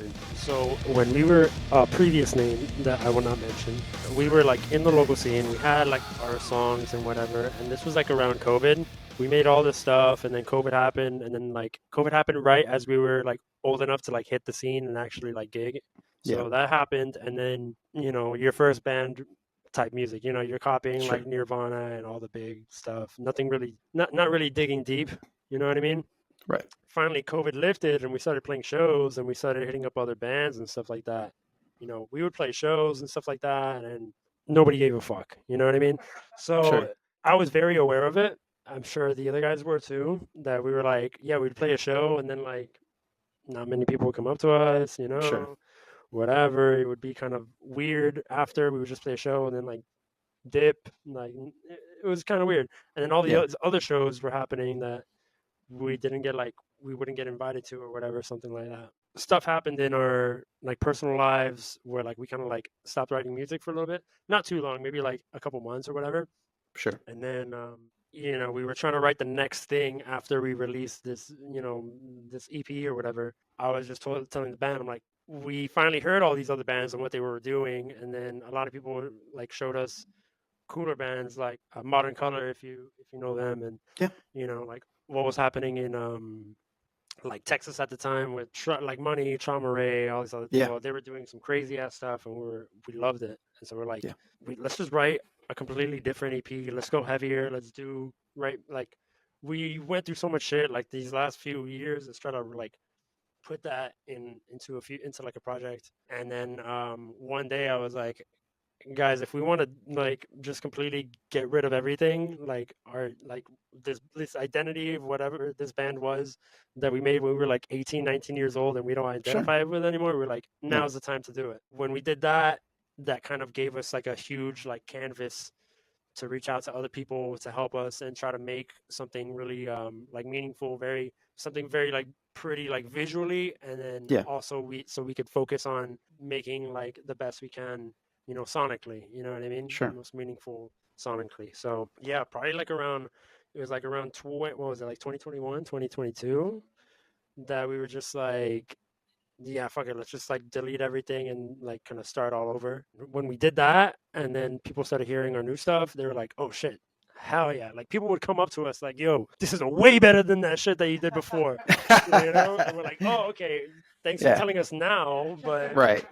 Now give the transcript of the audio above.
interesting. So when we were, previous name that I will not mention, we were like in the local scene. We had like our songs and whatever, and this was like around COVID. We made all this stuff, and then COVID happened, and then like COVID happened right as we were like old enough to like hit the scene and actually like gig. So that happened, and then your first band type music, you're copying like Nirvana and all the big stuff. Nothing really, not really digging deep. You know what I mean? Right. Finally, COVID lifted, and we started playing shows, and we started hitting up other bands and stuff like that. We would play shows and stuff like that, and nobody gave a fuck. You know what I mean? So I was very aware of it. I'm sure the other guys were too. That we were like, yeah, we'd play a show, and then like, not many people would come up to us. Whatever. It would be kind of weird after we would just play a show, and then like dip. Like it was kind of weird. And then all the other shows were happening that we didn't get we wouldn't get invited to or whatever, something like that. Stuff happened in our like personal lives where like we kind of like stopped writing music for a little bit, not too long, maybe like a couple months or whatever. And then we were trying to write the next thing after we released this this EP or whatever. I was just telling the band, I'm like, we finally heard all these other bands and what they were doing, and then a lot of people like showed us cooler bands like Modern Color, if you know them, and like what was happening in like Texas at the time with like Money, Trauma Ray, all these other people. They were doing some crazy ass stuff, and we loved it. And so we're like, let's just write a completely different EP. Let's go heavier. Let's do like we went through so much shit like these last few years. Let's try to like put that into like a project. And then one day I was like, guys, if we want to like just completely get rid of everything, like our like this identity of whatever this band was that we made when we were like 18, 19 years old, and we don't identify with it anymore, we're like, now's the time to do it. When we did that, that kind of gave us like a huge like canvas to reach out to other people to help us and try to make something really like meaningful, something very like pretty like visually, and then also we could focus on making like the best we can, sonically, you know what I mean? Most meaningful sonically. So yeah, probably like around 2021, 2022, that we were just like, yeah, fuck it, let's just like delete everything and like kind of start all over. When we did that, and then people started hearing our new stuff, they were like, oh shit, hell yeah. Like people would come up to us like, yo, this is way better than that shit that you did before. And we're like, oh, okay, thanks for telling us now, but right.